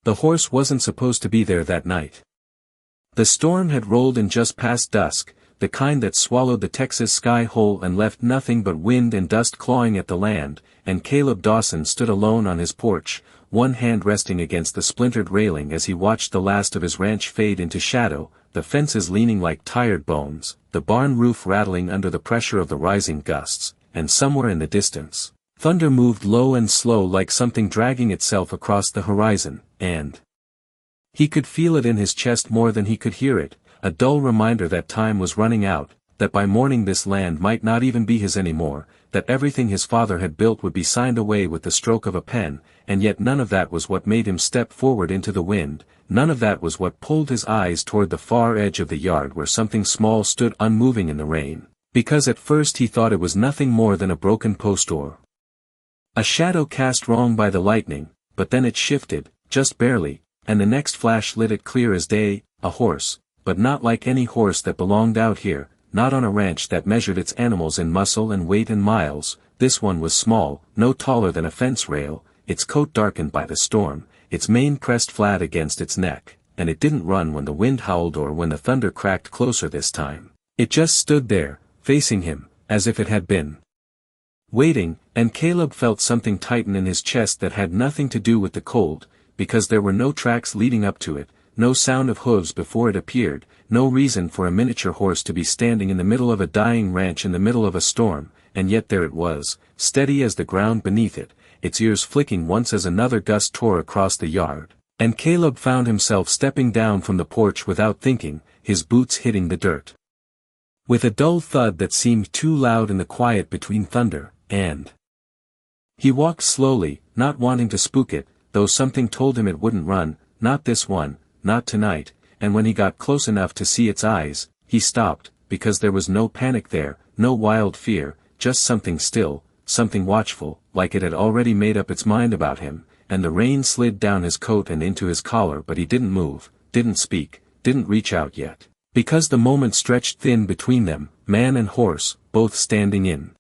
The horse wasn't supposed to be there that night. The storm had rolled in just past dusk, the kind that swallowed the Texas sky whole and left nothing but wind and dust clawing at the land, and Caleb Dawson stood alone on his porch, one hand resting against the splintered railing as he watched the last of his ranch fade into shadow, the fences leaning like tired bones, the barn roof rattling under the pressure of the rising gusts, and somewhere in the distance, thunder moved low and slow like something dragging itself across the horizon, and he could feel it in his chest more than he could hear it, a dull reminder that time was running out, that by morning this land might not even be his anymore, that everything his father had built would be signed away with the stroke of a pen, and yet none of that was what made him step forward into the wind, none of that was what pulled his eyes toward the far edge of the yard where something small stood unmoving in the rain, because at first he thought it was nothing more than a broken post or a shadow cast wrong by the lightning, but then it shifted, just barely, and the next flash lit it clear as day, a horse, but not like any horse that belonged out here, not on a ranch that measured its animals in muscle and weight and miles. This one was small, no taller than a fence rail, its coat darkened by the storm, its mane pressed flat against its neck, and it didn't run when the wind howled or when the thunder cracked closer this time. It just stood there, facing him, as if it had been waiting, and Caleb felt something tighten in his chest that had nothing to do with the cold, because there were no tracks leading up to it, no sound of hooves before it appeared, no reason for a miniature horse to be standing in the middle of a dying ranch in the middle of a storm, and yet there it was, steady as the ground beneath it, its ears flicking once as another gust tore across the yard, and Caleb found himself stepping down from the porch without thinking, his boots hitting the dirt with a dull thud that seemed too loud in the quiet between thunder, and he walked slowly, not wanting to spook it, though something told him it wouldn't run, not this one, not tonight, and when he got close enough to see its eyes, he stopped, because there was no panic there, no wild fear, just something still, something watchful, like it had already made up its mind about him, and the rain slid down his coat and into his collar but he didn't move, didn't speak, didn't reach out yet, because the moment stretched thin between them, man and horse, both standing in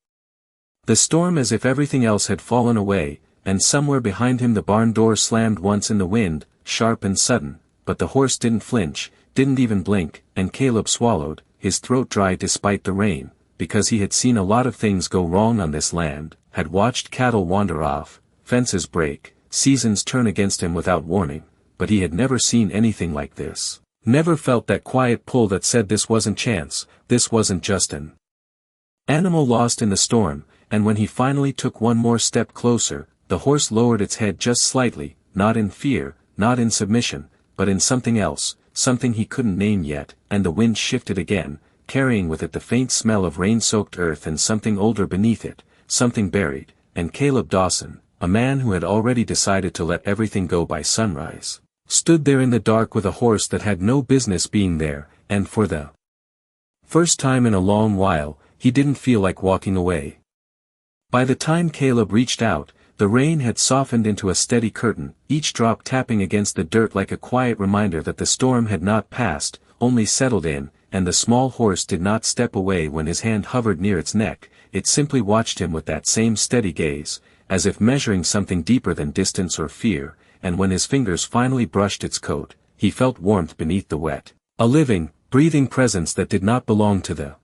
the storm as if everything else had fallen away, and somewhere behind him the barn door slammed once in the wind, sharp and sudden, but the horse didn't flinch, didn't even blink, and Caleb swallowed, his throat dry despite the rain, because he had seen a lot of things go wrong on this land, had watched cattle wander off, fences break, seasons turn against him without warning, but he had never seen anything like this, never felt that quiet pull that said this wasn't chance, this wasn't just an animal lost in the storm, and when he finally took one more step closer, the horse lowered its head just slightly, not in fear, not in submission, but in something else, something he couldn't name yet, and the wind shifted again, carrying with it the faint smell of rain-soaked earth and something older beneath it, something buried, and Caleb Dawson, a man who had already decided to let everything go by sunrise, stood there in the dark with a horse that had no business being there, and for the first time in a long while, he didn't feel like walking away. By the time Caleb reached out, the rain had softened into a steady curtain, each drop tapping against the dirt like a quiet reminder that the storm had not passed, only settled in, and the small horse did not step away when his hand hovered near its neck, it simply watched him with that same steady gaze, as if measuring something deeper than distance or fear, and when his fingers finally brushed its coat, he felt warmth beneath the wet, a living, breathing presence that did not belong to the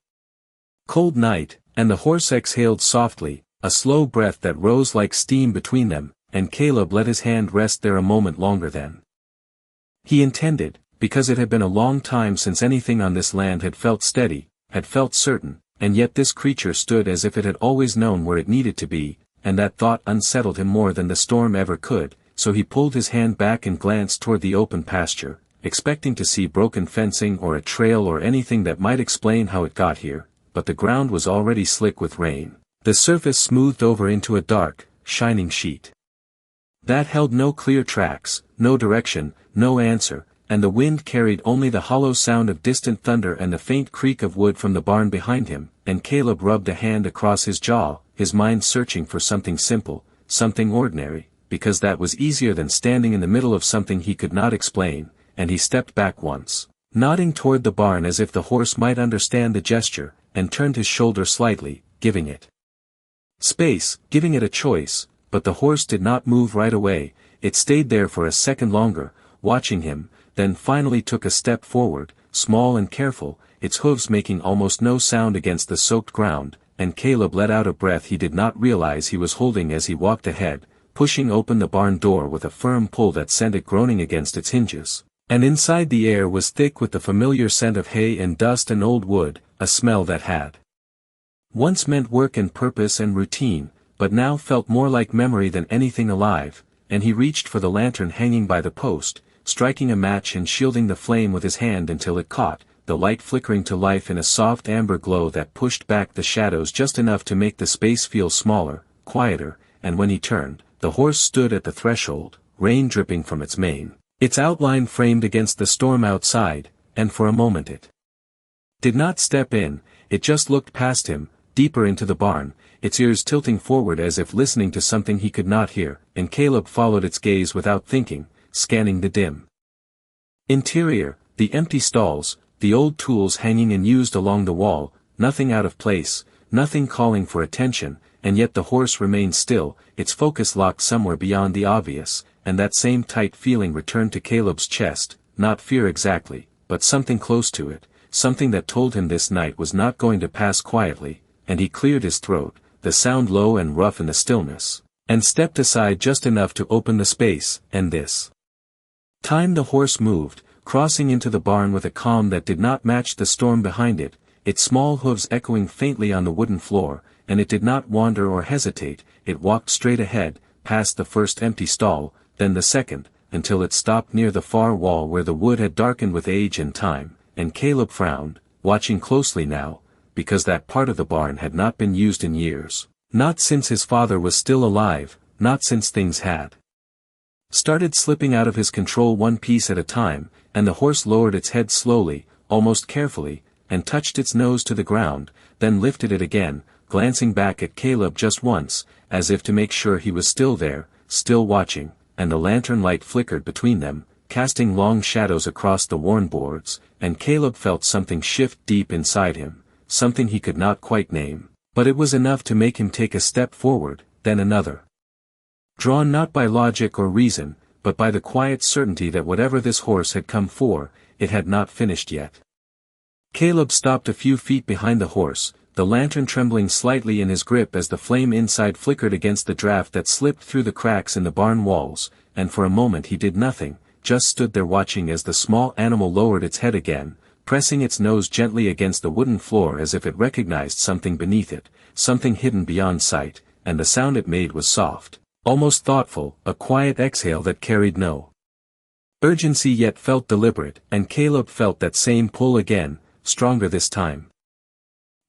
cold night, and the horse exhaled softly, a slow breath that rose like steam between them, and Caleb let his hand rest there a moment longer than he intended, because it had been a long time since anything on this land had felt steady, had felt certain, and yet this creature stood as if it had always known where it needed to be, and that thought unsettled him more than the storm ever could, so he pulled his hand back and glanced toward the open pasture, expecting to see broken fencing or a trail or anything that might explain how it got here, but the ground was already slick with rain. The surface smoothed over into a dark, shining sheet that held no clear tracks, no direction, no answer, and the wind carried only the hollow sound of distant thunder and the faint creak of wood from the barn behind him, and Caleb rubbed a hand across his jaw, his mind searching for something simple, something ordinary, because that was easier than standing in the middle of something he could not explain, and he stepped back once, nodding toward the barn as if the horse might understand the gesture, and turned his shoulder slightly, giving it space, giving it a choice, but the horse did not move right away, It stayed there for a second longer, watching him, then finally took a step forward, small and careful, its hooves making almost no sound against the soaked ground, and Caleb let out a breath he did not realize he was holding as he walked ahead, pushing open the barn door with a firm pull that sent it groaning against its hinges. And inside the air was thick with the familiar scent of hay and dust and old wood, a smell that had once meant work and purpose and routine, but now felt more like memory than anything alive, and he reached for the lantern hanging by the post, striking a match and shielding the flame with his hand until it caught, the light flickering to life in a soft amber glow that pushed back the shadows just enough to make the space feel smaller, quieter, and when he turned, the horse stood at the threshold, rain dripping from its mane, its outline framed against the storm outside, and for a moment it did not step in, it just looked past him, deeper into the barn, its ears tilting forward as if listening to something he could not hear, and Caleb followed its gaze without thinking, scanning the dim interior, the empty stalls, the old tools hanging unused along the wall, nothing out of place, nothing calling for attention, and yet the horse remained still, its focus locked somewhere beyond the obvious, and that same tight feeling returned to Caleb's chest, not fear exactly, but something close to it, something that told him this night was not going to pass quietly, and he cleared his throat, the sound low and rough in the stillness, and stepped aside just enough to open the space, and this time the horse moved, crossing into the barn with a calm that did not match the storm behind it, its small hooves echoing faintly on the wooden floor, and it did not wander or hesitate, it walked straight ahead, past the first empty stall, then the second, until it stopped near the far wall where the wood had darkened with age and time, and Caleb frowned, watching closely now, because that part of the barn had not been used in years, not since his father was still alive, not since things had started slipping out of his control one piece at a time, and the horse lowered its head slowly, almost carefully, and touched its nose to the ground, then lifted it again, glancing back at Caleb just once, as if to make sure he was still there, still watching, and the lantern light flickered between them, casting long shadows across the worn boards, and Caleb felt something shift deep inside him, something he could not quite name, but it was enough to make him take a step forward, then another. Drawn not by logic or reason, but by the quiet certainty that whatever this horse had come for, it had not finished yet. Caleb stopped a few feet behind the horse, the lantern trembling slightly in his grip as the flame inside flickered against the draft that slipped through the cracks in the barn walls, and for a moment he did nothing, just stood there watching as the small animal lowered its head again, pressing its nose gently against the wooden floor as if it recognized something beneath it, something hidden beyond sight, and the sound it made was soft, almost thoughtful, a quiet exhale that carried no urgency yet felt deliberate, and Caleb felt that same pull again, stronger this time.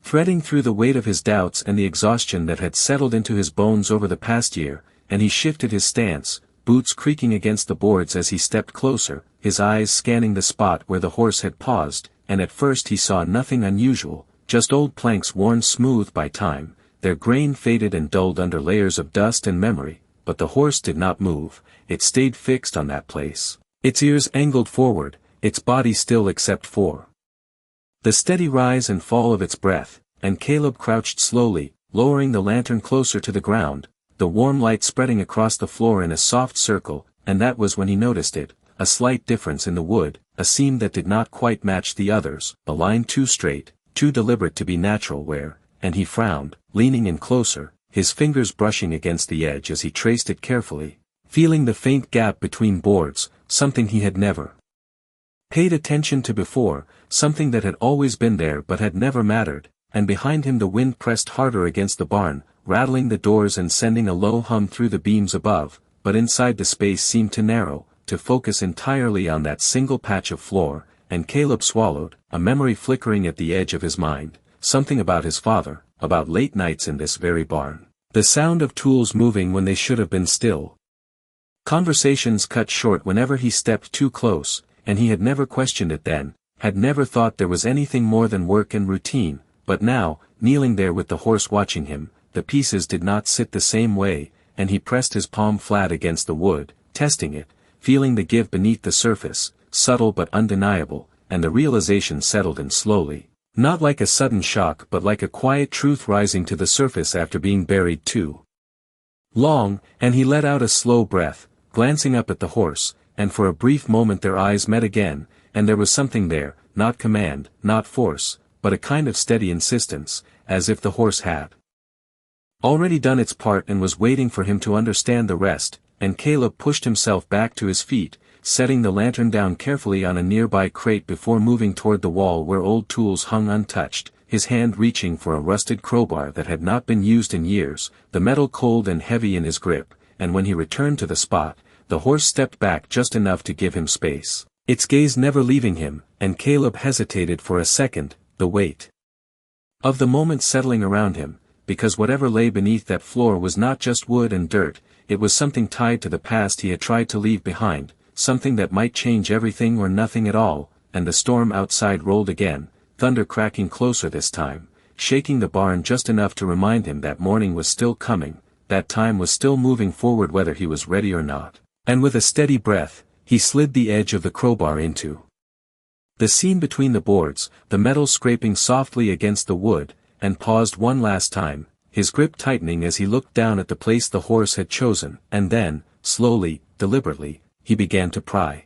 Threading through the weight of his doubts and the exhaustion that had settled into his bones over the past year, and he shifted his stance, boots creaking against the boards as he stepped closer, his eyes scanning the spot where the horse had paused, and at first he saw nothing unusual, just old planks worn smooth by time, their grain faded and dulled under layers of dust and memory, but the horse did not move, it stayed fixed on that place, its ears angled forward, its body still except for the steady rise and fall of its breath, and Caleb crouched slowly, lowering the lantern closer to the ground, the warm light spreading across the floor in a soft circle, and that was when he noticed it, a slight difference in the wood, a seam that did not quite match the others, a line too straight, too deliberate to be natural where, and he frowned, leaning in closer, his fingers brushing against the edge as he traced it carefully, feeling the faint gap between boards, something he had never paid attention to before, something that had always been there but had never mattered, and behind him the wind pressed harder against the barn, rattling the doors and sending a low hum through the beams above, but inside the space seemed to narrow, to focus entirely on that single patch of floor, and Caleb swallowed, a memory flickering at the edge of his mind, something about his father, about late nights in this very barn, the sound of tools moving when they should have been still. Conversations cut short whenever he stepped too close, and he had never questioned it then, had never thought there was anything more than work and routine, but now, kneeling there with the horse watching him, the pieces did not sit the same way, and he pressed his palm flat against the wood, testing it, feeling the give beneath the surface, subtle but undeniable, and the realization settled in slowly, not like a sudden shock but like a quiet truth rising to the surface after being buried too long, and he let out a slow breath, glancing up at the horse, and for a brief moment their eyes met again, and there was something there, not command, not force, but a kind of steady insistence, as if the horse had already done its part and was waiting for him to understand the rest, and Caleb pushed himself back to his feet, setting the lantern down carefully on a nearby crate before moving toward the wall where old tools hung untouched, his hand reaching for a rusted crowbar that had not been used in years, the metal cold and heavy in his grip, and when he returned to the spot, the horse stepped back just enough to give him space, its gaze never leaving him, and Caleb hesitated for a second, the weight of the moment settling around him, because whatever lay beneath that floor was not just wood and dirt, it was something tied to the past he had tried to leave behind, something that might change everything or nothing at all, and the storm outside rolled again, thunder cracking closer this time, shaking the barn just enough to remind him that morning was still coming, that time was still moving forward whether he was ready or not, and with a steady breath, he slid the edge of the crowbar into the seam between the boards, the metal scraping softly against the wood, and paused one last time, his grip tightening as he looked down at the place the horse had chosen, and then, slowly, deliberately, he began to pry.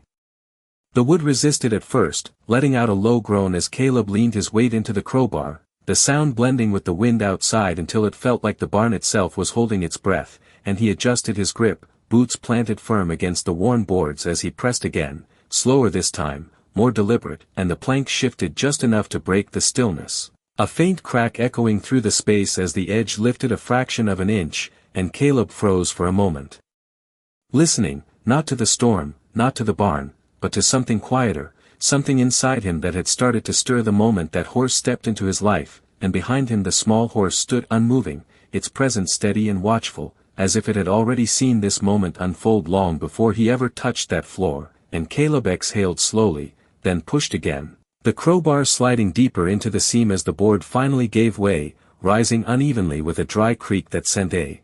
The wood resisted at first, letting out a low groan as Caleb leaned his weight into the crowbar, the sound blending with the wind outside until it felt like the barn itself was holding its breath, and he adjusted his grip, boots planted firm against the worn boards as he pressed again, slower this time, more deliberate, and the plank shifted just enough to break the stillness. A faint crack echoing through the space as the edge lifted a fraction of an inch, and Caleb froze for a moment. Listening, not to the storm, not to the barn, but to something quieter, something inside him that had started to stir the moment that horse stepped into his life, and behind him the small horse stood unmoving, its presence steady and watchful, as if it had already seen this moment unfold long before he ever touched that floor, and Caleb exhaled slowly, then pushed again, the crowbar sliding deeper into the seam as the board finally gave way, rising unevenly with a dry creak that sent a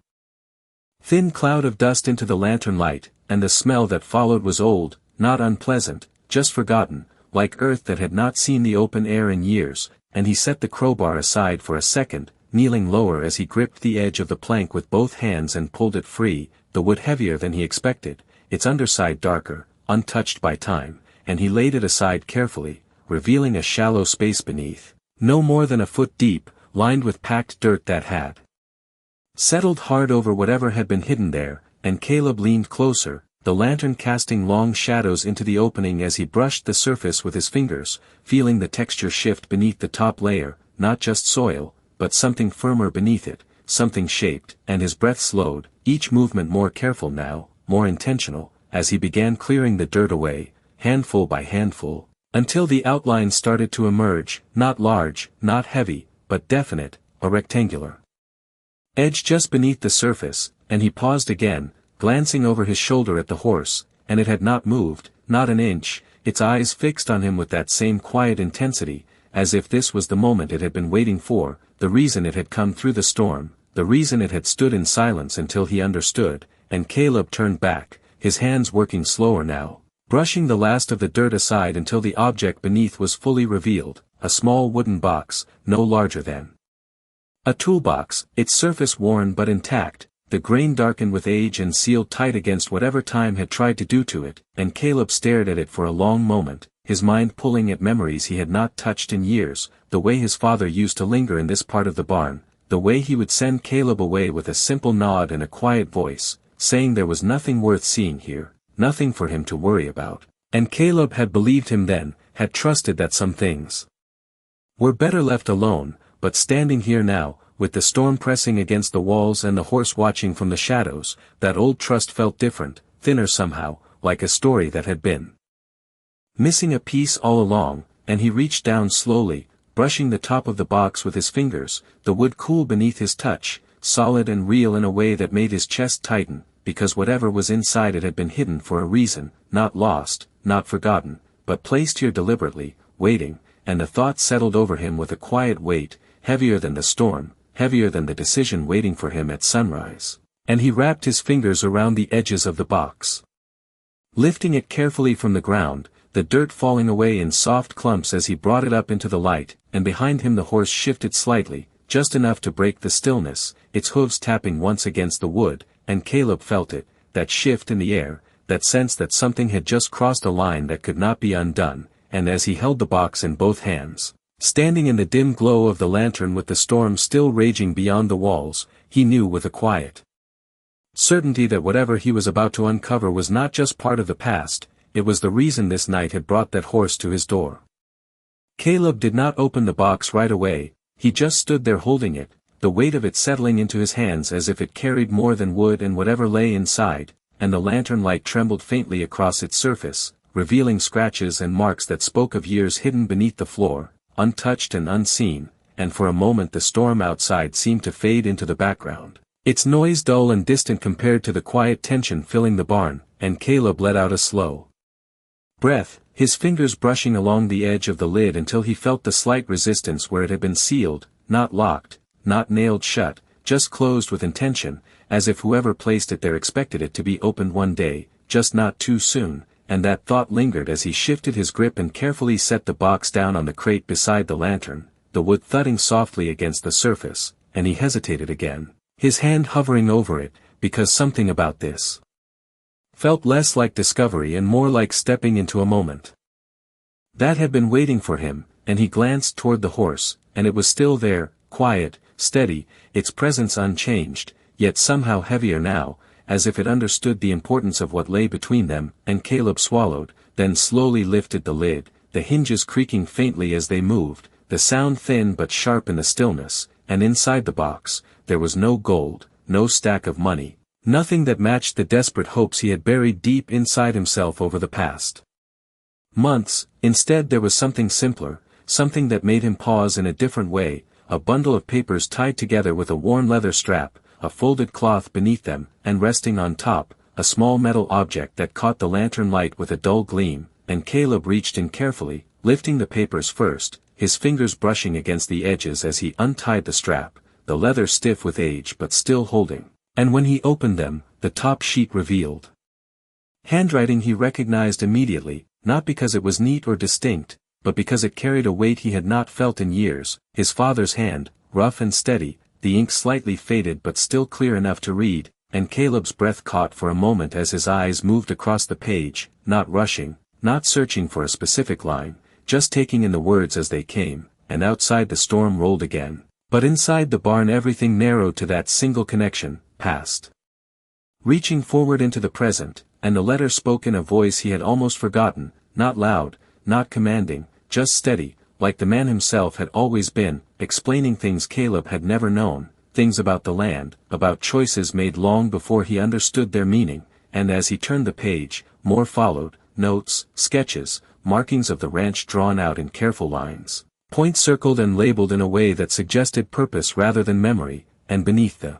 thin cloud of dust into the lantern light, and the smell that followed was old, not unpleasant, just forgotten, like earth that had not seen the open air in years, and he set the crowbar aside for a second, kneeling lower as he gripped the edge of the plank with both hands and pulled it free, the wood heavier than he expected, its underside darker, untouched by time, and he laid it aside carefully, revealing a shallow space beneath, no more than a foot deep, lined with packed dirt that had settled hard over whatever had been hidden there, and Caleb leaned closer, the lantern casting long shadows into the opening as he brushed the surface with his fingers, feeling the texture shift beneath the top layer, not just soil, but something firmer beneath it, something shaped, and his breath slowed, each movement more careful now, more intentional, as he began clearing the dirt away, handful by handful, until the outline started to emerge, not large, not heavy, but definite, a rectangular edge just beneath the surface, and he paused again, glancing over his shoulder at the horse, and it had not moved, not an inch, its eyes fixed on him with that same quiet intensity, as if this was the moment it had been waiting for, the reason it had come through the storm, the reason it had stood in silence until he understood, and Caleb turned back, his hands working slower now, brushing the last of the dirt aside until the object beneath was fully revealed, a small wooden box, no larger than a toolbox, its surface worn but intact, the grain darkened with age and sealed tight against whatever time had tried to do to it, and Caleb stared at it for a long moment, his mind pulling at memories he had not touched in years, the way his father used to linger in this part of the barn, the way he would send Caleb away with a simple nod and a quiet voice, saying there was nothing worth seeing here, nothing for him to worry about, and Caleb had believed him then, had trusted that some things were better left alone, but standing here now, with the storm pressing against the walls and the horse watching from the shadows, that old trust felt different, thinner somehow, like a story that had been missing a piece all along, and he reached down slowly, brushing the top of the box with his fingers, the wood cool beneath his touch, solid and real in a way that made his chest tighten, because whatever was inside it had been hidden for a reason, not lost, not forgotten, but placed here deliberately, waiting, and the thought settled over him with a quiet weight, heavier than the storm, heavier than the decision waiting for him at sunrise, and he wrapped his fingers around the edges of the box. Lifting it carefully from the ground, the dirt falling away in soft clumps as he brought it up into the light, and behind him the horse shifted slightly, just enough to break the stillness, its hooves tapping once against the wood, and Caleb felt it, that shift in the air, that sense that something had just crossed a line that could not be undone, and as he held the box in both hands, standing in the dim glow of the lantern with the storm still raging beyond the walls, he knew with a quiet certainty that whatever he was about to uncover was not just part of the past, it was the reason this night had brought that horse to his door. Caleb did not open the box right away, he just stood there holding it, the weight of it settling into his hands as if it carried more than wood and whatever lay inside, and the lantern light trembled faintly across its surface, revealing scratches and marks that spoke of years hidden beneath the floor, untouched and unseen, and for a moment the storm outside seemed to fade into the background, its noise dull and distant compared to the quiet tension filling the barn, and Caleb let out a slow breath, his fingers brushing along the edge of the lid until he felt the slight resistance where it had been sealed, not locked, not nailed shut, just closed with intention, as if whoever placed it there expected it to be opened one day, just not too soon, and that thought lingered as he shifted his grip and carefully set the box down on the crate beside the lantern, the wood thudding softly against the surface, and he hesitated again, his hand hovering over it, because something about this felt less like discovery and more like stepping into a moment that had been waiting for him, and he glanced toward the horse, and it was still there, quiet, steady, its presence unchanged, yet somehow heavier now, as if it understood the importance of what lay between them, and Caleb swallowed, then slowly lifted the lid, the hinges creaking faintly as they moved, the sound thin but sharp in the stillness, and inside the box, there was no gold, no stack of money, nothing that matched the desperate hopes he had buried deep inside himself over the past months. Instead there was something simpler, something that made him pause in a different way, a bundle of papers tied together with a worn leather strap, a folded cloth beneath them, and resting on top, a small metal object that caught the lantern light with a dull gleam, and Caleb reached in carefully, lifting the papers first, his fingers brushing against the edges as he untied the strap, the leather stiff with age but still holding, and when he opened them, the top sheet revealed handwriting he recognized immediately, not because it was neat or distinct, but because it carried a weight he had not felt in years, his father's hand, rough and steady, the ink slightly faded but still clear enough to read, and Caleb's breath caught for a moment as his eyes moved across the page, not rushing, not searching for a specific line, just taking in the words as they came, and outside the storm rolled again, but inside the barn everything narrowed to that single connection, past. Reaching forward into the present, and the letter spoke in a voice he had almost forgotten, not loud, not commanding, just steady, like the man himself had always been, explaining things Caleb had never known, things about the land, about choices made long before he understood their meaning, and as he turned the page, more followed, notes, sketches, markings of the ranch drawn out in careful lines, points circled and labeled in a way that suggested purpose rather than memory, and beneath the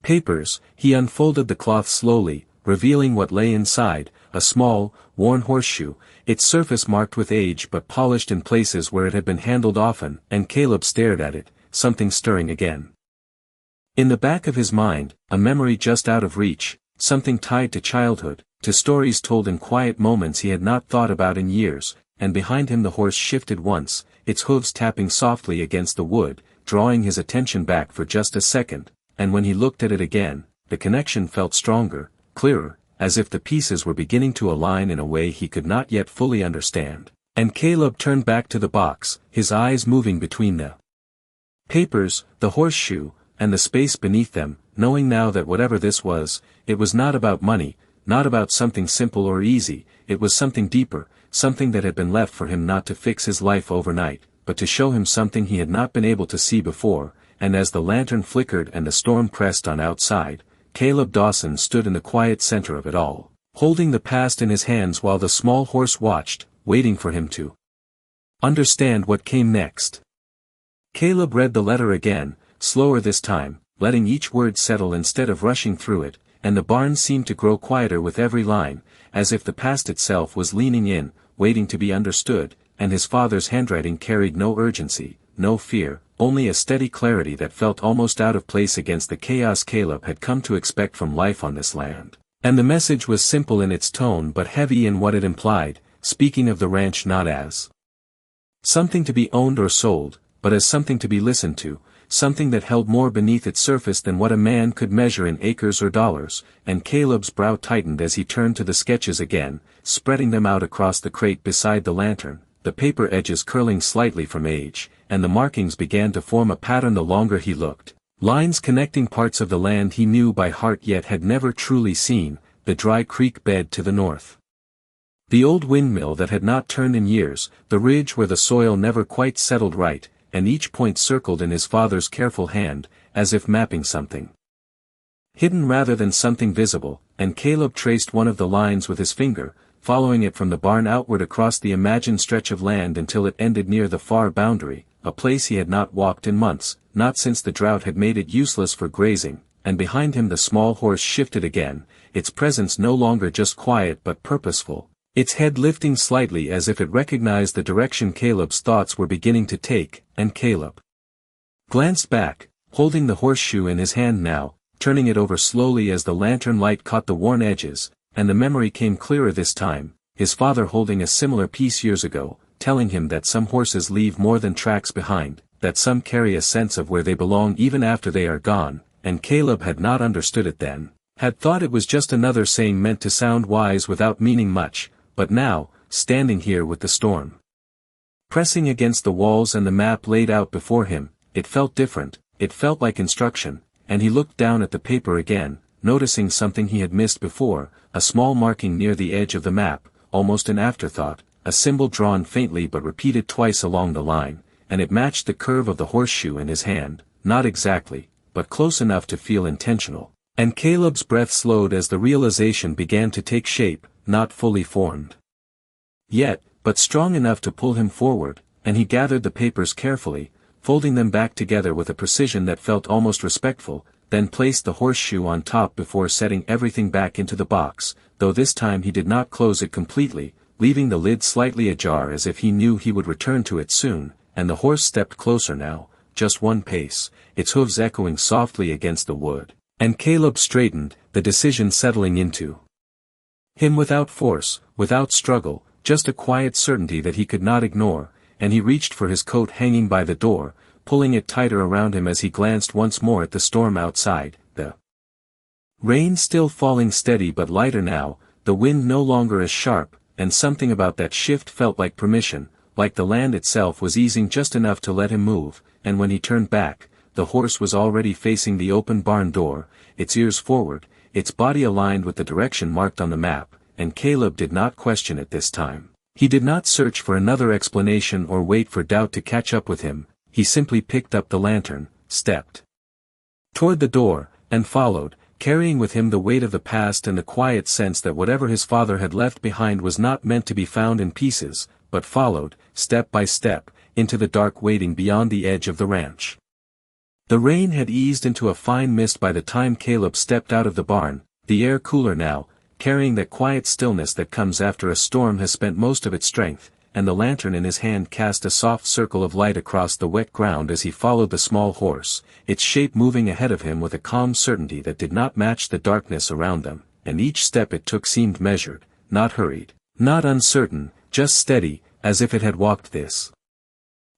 papers, he unfolded the cloth slowly, revealing what lay inside, a small, worn horseshoe, its surface marked with age but polished in places where it had been handled often, and Caleb stared at it, something stirring again in the back of his mind, a memory just out of reach, something tied to childhood, to stories told in quiet moments he had not thought about in years, and behind him the horse shifted once, its hooves tapping softly against the wood, drawing his attention back for just a second, and when he looked at it again, the connection felt stronger, clearer, as if the pieces were beginning to align in a way he could not yet fully understand. And Caleb turned back to the box, his eyes moving between the papers, the horseshoe, and the space beneath them, knowing now that whatever this was, it was not about money, not about something simple or easy, it was something deeper, something that had been left for him not to fix his life overnight, but to show him something he had not been able to see before, and as the lantern flickered and the storm pressed on outside, Caleb Dawson stood in the quiet center of it all, holding the past in his hands while the small horse watched, waiting for him to understand what came next. Caleb read the letter again, slower this time, letting each word settle instead of rushing through it, and the barn seemed to grow quieter with every line, as if the past itself was leaning in, waiting to be understood, and his father's handwriting carried no urgency, no fear, only a steady clarity that felt almost out of place against the chaos Caleb had come to expect from life on this land. And the message was simple in its tone but heavy in what it implied, speaking of the ranch not as something to be owned or sold, but as something to be listened to, something that held more beneath its surface than what a man could measure in acres or dollars, and Caleb's brow tightened as he turned to the sketches again, spreading them out across the crate beside the lantern, the paper edges curling slightly from age, and the markings began to form a pattern the longer he looked. Lines connecting parts of the land he knew by heart yet had never truly seen, the dry creek bed to the north. The old windmill that had not turned in years, the ridge where the soil never quite settled right, and each point circled in his father's careful hand, as if mapping something hidden rather than something visible, and Caleb traced one of the lines with his finger, following it from the barn outward across the imagined stretch of land until it ended near the far boundary, a place he had not walked in months, not since the drought had made it useless for grazing, and behind him the small horse shifted again, its presence no longer just quiet but purposeful, its head lifting slightly as if it recognized the direction Caleb's thoughts were beginning to take, and Caleb glanced back, holding the horseshoe in his hand now, turning it over slowly as the lantern light caught the worn edges, and the memory came clearer this time, his father holding a similar piece years ago, telling him that some horses leave more than tracks behind, that some carry a sense of where they belong even after they are gone, and Caleb had not understood it then, had thought it was just another saying meant to sound wise without meaning much, but now, standing here with the storm pressing against the walls and the map laid out before him, it felt different, it felt like instruction, and he looked down at the paper again, noticing something he had missed before, a small marking near the edge of the map, almost an afterthought, a symbol drawn faintly but repeated twice along the line, and it matched the curve of the horseshoe in his hand, not exactly, but close enough to feel intentional. And Caleb's breath slowed as the realization began to take shape, not fully formed yet, but strong enough to pull him forward, and he gathered the papers carefully, folding them back together with a precision that felt almost respectful, then placed the horseshoe on top before setting everything back into the box, though this time he did not close it completely, leaving the lid slightly ajar as if he knew he would return to it soon, and the horse stepped closer now, just one pace, its hooves echoing softly against the wood, and Caleb straightened, the decision settling into him without force, without struggle, just a quiet certainty that he could not ignore, and he reached for his coat hanging by the door, pulling it tighter around him as he glanced once more at the storm outside, the rain still falling steady but lighter now, the wind no longer as sharp, and something about that shift felt like permission, like the land itself was easing just enough to let him move, and when he turned back, the horse was already facing the open barn door, its ears forward, its body aligned with the direction marked on the map, and Caleb did not question it this time. He did not search for another explanation or wait for doubt to catch up with him, he simply picked up the lantern, stepped toward the door, and followed, carrying with him the weight of the past and the quiet sense that whatever his father had left behind was not meant to be found in pieces, but followed, step by step, into the dark waiting beyond the edge of the ranch. The rain had eased into a fine mist by the time Caleb stepped out of the barn, the air cooler now, carrying that quiet stillness that comes after a storm has spent most of its strength, and the lantern in his hand cast a soft circle of light across the wet ground as he followed the small horse, its shape moving ahead of him with a calm certainty that did not match the darkness around them, and each step it took seemed measured, not hurried, not uncertain, just steady, as if it had walked this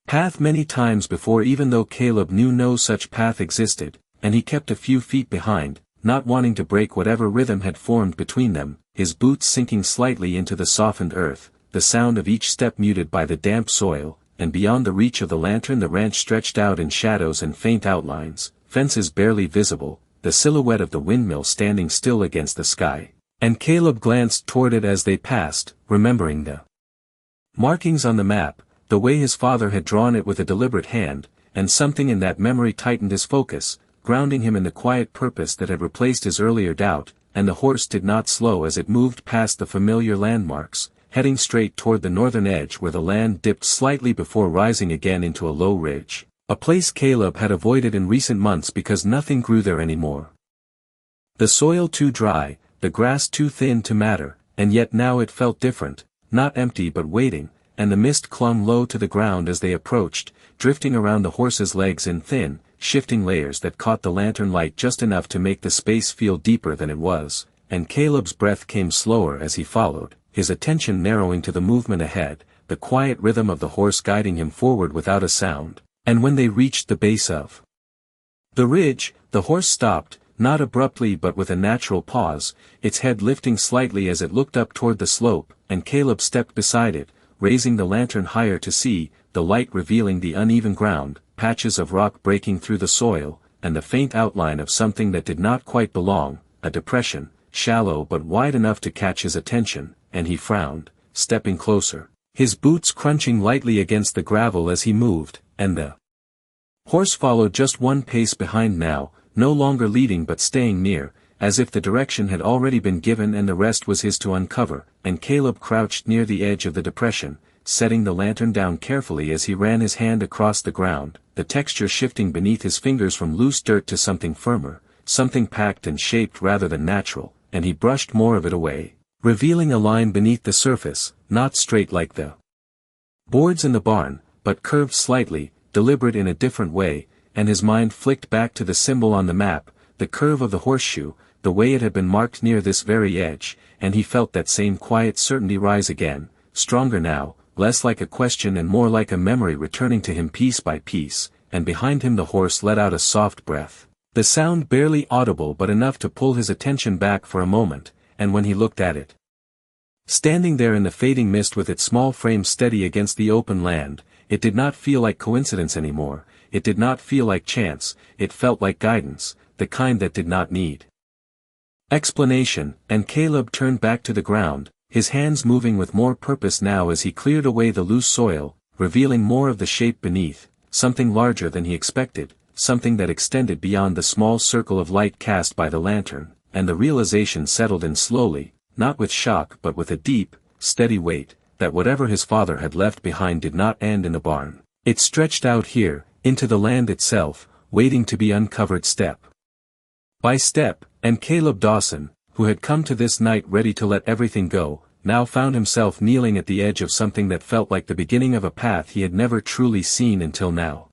path many times before, even though Caleb knew no such path existed, and he kept a few feet behind, not wanting to break whatever rhythm had formed between them, his boots sinking slightly into the softened earth, the sound of each step muted by the damp soil, and beyond the reach of the lantern the ranch stretched out in shadows and faint outlines, fences barely visible, the silhouette of the windmill standing still against the sky, and Caleb glanced toward it as they passed, remembering the markings on the map, the way his father had drawn it with a deliberate hand, and something in that memory tightened his focus, grounding him in the quiet purpose that had replaced his earlier doubt, and the horse did not slow as it moved past the familiar landmarks, heading straight toward the northern edge where the land dipped slightly before rising again into a low ridge, a place Caleb had avoided in recent months because nothing grew there anymore. The soil too dry, the grass too thin to matter, and yet now it felt different, not empty but waiting, and the mist clung low to the ground as they approached, drifting around the horse's legs in thin, shifting layers that caught the lantern light just enough to make the space feel deeper than it was, and Caleb's breath came slower as he followed, his attention narrowing to the movement ahead, the quiet rhythm of the horse guiding him forward without a sound, and when they reached the base of The ridge, the horse stopped, not abruptly but with a natural pause, its head lifting slightly as it looked up toward the slope, and Caleb stepped beside it, raising the lantern higher to see, the light revealing the uneven ground, patches of rock breaking through the soil, and the faint outline of something that did not quite belong, a depression, shallow but wide enough to catch his attention, and he frowned, stepping closer, his boots crunching lightly against the gravel as he moved, and the horse followed just one pace behind now, no longer leading but staying near, as if the direction had already been given and the rest was his to uncover, and Caleb crouched near the edge of the depression, setting the lantern down carefully as he ran his hand across the ground, the texture shifting beneath his fingers from loose dirt to something firmer, something packed and shaped rather than natural, and he brushed more of it away, revealing a line beneath the surface, not straight like the boards in the barn, but curved slightly, deliberate in a different way, and his mind flicked back to the symbol on the map, the curve of the horseshoe, the way it had been marked near this very edge, and he felt that same quiet certainty rise again, stronger now, less like a question and more like a memory returning to him piece by piece, and behind him the horse let out a soft breath. The sound barely audible but enough to pull his attention back for a moment, and when he looked at it, standing there in the fading mist with its small frame steady against the open land, it did not feel like coincidence anymore, it did not feel like chance, it felt like guidance, the kind that did not need explanation, and Caleb turned back to the ground, his hands moving with more purpose now as he cleared away the loose soil, revealing more of the shape beneath, something larger than he expected, something that extended beyond the small circle of light cast by the lantern, and the realization settled in slowly, not with shock but with a deep, steady weight, that whatever his father had left behind did not end in the barn. It stretched out here, into the land itself, waiting to be uncovered step by step, and Caleb Dawson, who had come to this night ready to let everything go, now found himself kneeling at the edge of something that felt like the beginning of a path he had never truly seen until now.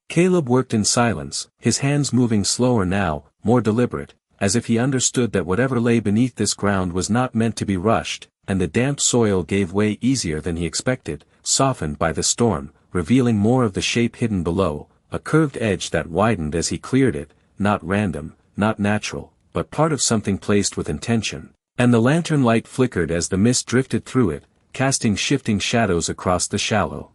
Caleb worked in silence, his hands moving slower now, more deliberate, as if he understood that whatever lay beneath this ground was not meant to be rushed, and the damp soil gave way easier than he expected, softened by the storm, revealing more of the shape hidden below, a curved edge that widened as he cleared it, not random, not natural, but part of something placed with intention, and the lantern light flickered as the mist drifted through it, casting shifting shadows across the shallow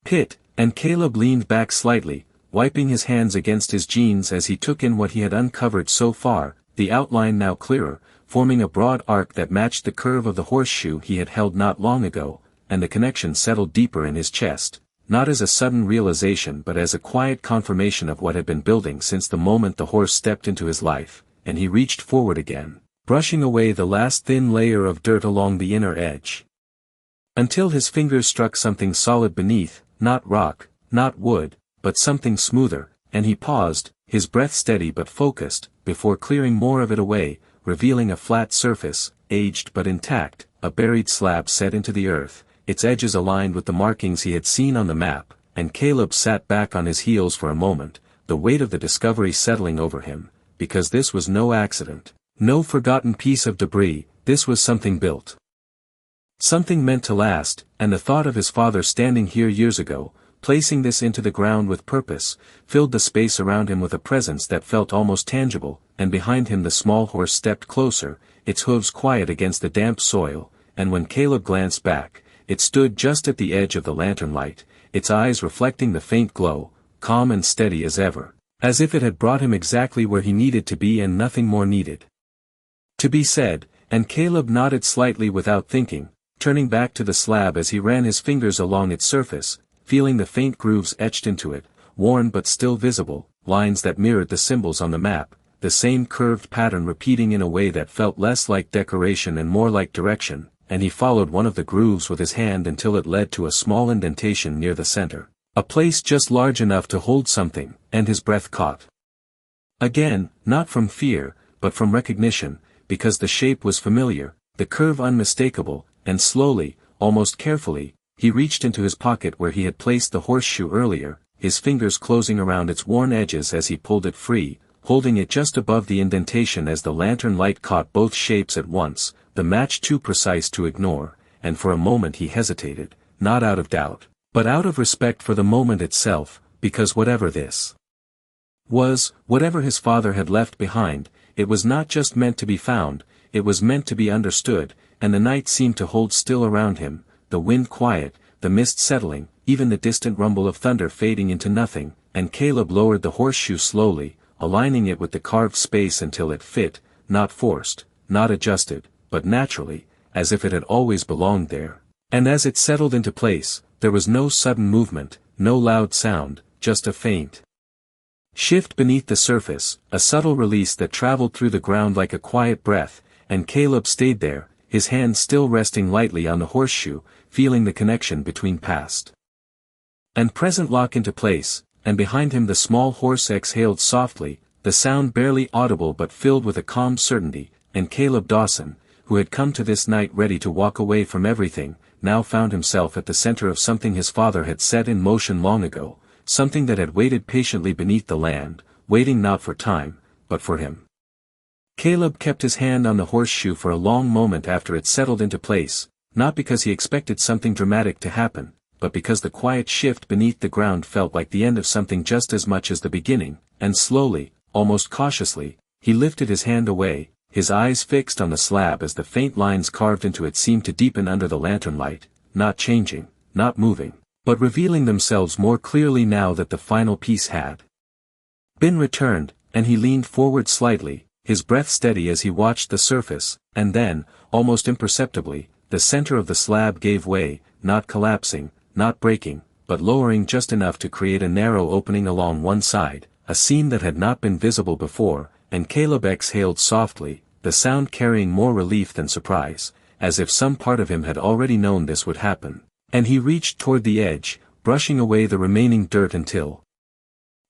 pit, and Caleb leaned back slightly, wiping his hands against his jeans as he took in what he had uncovered so far, the outline now clearer, forming a broad arc that matched the curve of the horseshoe he had held not long ago, and the connection settled deeper in his chest, not as a sudden realization but as a quiet confirmation of what had been building since the moment the horse stepped into his life, and he reached forward again, brushing away the last thin layer of dirt along the inner edge, until his fingers struck something solid beneath, not rock, not wood, but something smoother, and he paused, his breath steady but focused, before clearing more of it away, revealing a flat surface, aged but intact, a buried slab set into the earth, its edges aligned with the markings he had seen on the map, and Caleb sat back on his heels for a moment, the weight of the discovery settling over him, because this was no accident, no forgotten piece of debris, this was something built. Something meant to last, and the thought of his father standing here years ago, placing this into the ground with purpose, filled the space around him with a presence that felt almost tangible, and behind him the small horse stepped closer, its hooves quiet against the damp soil, and when Caleb glanced back, it stood just at the edge of the lantern light, its eyes reflecting the faint glow, calm and steady as ever, as if it had brought him exactly where he needed to be and nothing more needed to be said, and Caleb nodded slightly without thinking, turning back to the slab as he ran his fingers along its surface, feeling the faint grooves etched into it, worn but still visible, lines that mirrored the symbols on the map, the same curved pattern repeating in a way that felt less like decoration and more like direction, and he followed one of the grooves with his hand until it led to a small indentation near the center, a place just large enough to hold something, and his breath caught. Again, not from fear, but from recognition, because the shape was familiar, the curve unmistakable, and slowly, almost carefully, he reached into his pocket where he had placed the horseshoe earlier, his fingers closing around its worn edges as he pulled it free, holding it just above the indentation as the lantern light caught both shapes at once, the match too precise to ignore, and for a moment he hesitated, not out of doubt, but out of respect for the moment itself, because whatever this Was, whatever his father had left behind, it was not just meant to be found, it was meant to be understood, and the night seemed to hold still around him, the wind quiet, the mist settling, even the distant rumble of thunder fading into nothing, and Caleb lowered the horseshoe slowly, aligning it with the carved space until it fit, not forced, not adjusted, but naturally, as if it had always belonged there. And as it settled into place, there was no sudden movement, no loud sound, just a faint shift beneath the surface, a subtle release that traveled through the ground like a quiet breath, and Caleb stayed there, his hand still resting lightly on the horseshoe, feeling the connection between past and present lock into place, and behind him the small horse exhaled softly, the sound barely audible but filled with a calm certainty, and Caleb Dawson, who had come to this night ready to walk away from everything, now found himself at the center of something his father had set in motion long ago, something that had waited patiently beneath the land, waiting not for time, but for him. Caleb kept his hand on the horseshoe for a long moment after it settled into place, not because he expected something dramatic to happen, but because the quiet shift beneath the ground felt like the end of something just as much as the beginning, and slowly, almost cautiously, he lifted his hand away, his eyes fixed on the slab as the faint lines carved into it seemed to deepen under the lantern light, not changing, not moving, but revealing themselves more clearly now that the final piece had been returned, and he leaned forward slightly, his breath steady as he watched the surface, and then, almost imperceptibly, the center of the slab gave way, not collapsing, not breaking, but lowering just enough to create a narrow opening along one side, a seam that had not been visible before, and Caleb exhaled softly, the sound carrying more relief than surprise, as if some part of him had already known this would happen, and he reached toward the edge, brushing away the remaining dirt until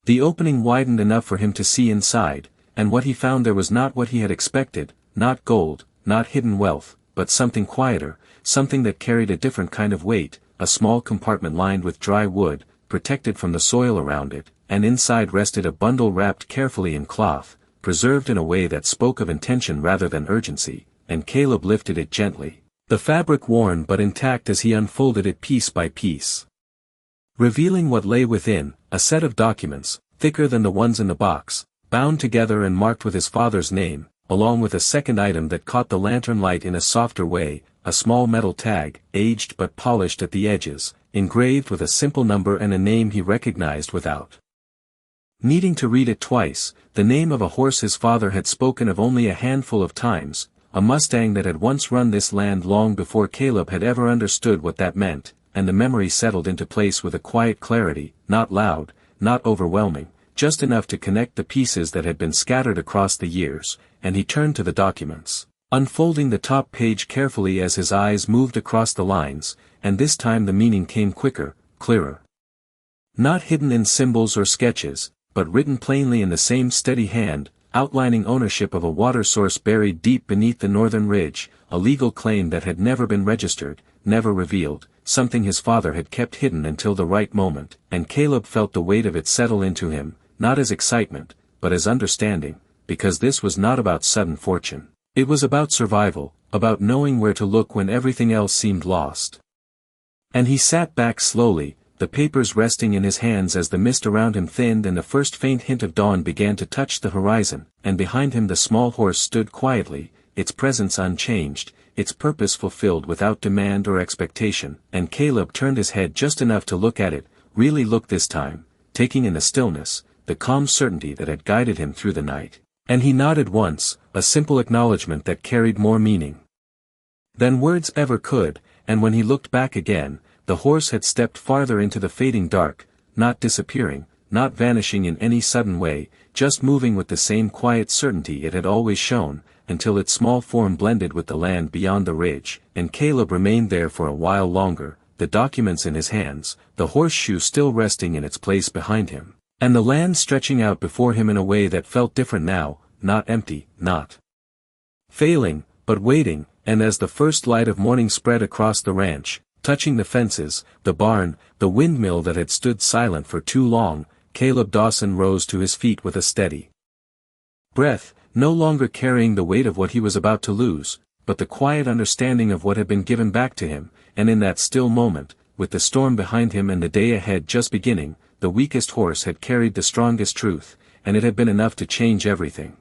the opening widened enough for him to see inside, and what he found there was not what he had expected, not gold, not hidden wealth, but something quieter, something that carried a different kind of weight, a small compartment lined with dry wood, protected from the soil around it, and inside rested a bundle wrapped carefully in cloth, preserved in a way that spoke of intention rather than urgency, and Caleb lifted it gently, the fabric worn but intact as he unfolded it piece by piece, revealing what lay within, a set of documents, thicker than the ones in the box, bound together and marked with his father's name, along with a second item that caught the lantern light in a softer way, a small metal tag, aged but polished at the edges, engraved with a simple number and a name he recognized without needing to read it twice, the name of a horse his father had spoken of only a handful of times, a Mustang that had once run this land long before Caleb had ever understood what that meant, and the memory settled into place with a quiet clarity, not loud, not overwhelming, just enough to connect the pieces that had been scattered across the years, and he turned to the documents, unfolding the top page carefully as his eyes moved across the lines, and this time the meaning came quicker, clearer. Not hidden in symbols or sketches, but written plainly in the same steady hand, outlining ownership of a water source buried deep beneath the northern ridge, a legal claim that had never been registered, never revealed, something his father had kept hidden until the right moment, and Caleb felt the weight of it settle into him, not as excitement, but as understanding, because this was not about sudden fortune. It was about survival, about knowing where to look when everything else seemed lost. And he sat back slowly, the papers resting in his hands as the mist around him thinned and the first faint hint of dawn began to touch the horizon, and behind him the small horse stood quietly, its presence unchanged, its purpose fulfilled without demand or expectation, and Caleb turned his head just enough to look at it, really look this time, taking in the stillness, the calm certainty that had guided him through the night. And he nodded once, a simple acknowledgement that carried more meaning than words ever could, and when he looked back again, the horse had stepped farther into the fading dark, not disappearing, not vanishing in any sudden way, just moving with the same quiet certainty it had always shown, until its small form blended with the land beyond the ridge, and Caleb remained there for a while longer, the documents in his hands, the horseshoe still resting in its place behind him, and the land stretching out before him in a way that felt different now, not empty, not failing, but waiting, and as the first light of morning spread across the ranch, touching the fences, the barn, the windmill that had stood silent for too long, Caleb Dawson rose to his feet with a steady breath, no longer carrying the weight of what he was about to lose, but the quiet understanding of what had been given back to him, and in that still moment, with the storm behind him and the day ahead just beginning, the weakest horse had carried the strongest truth, and it had been enough to change everything.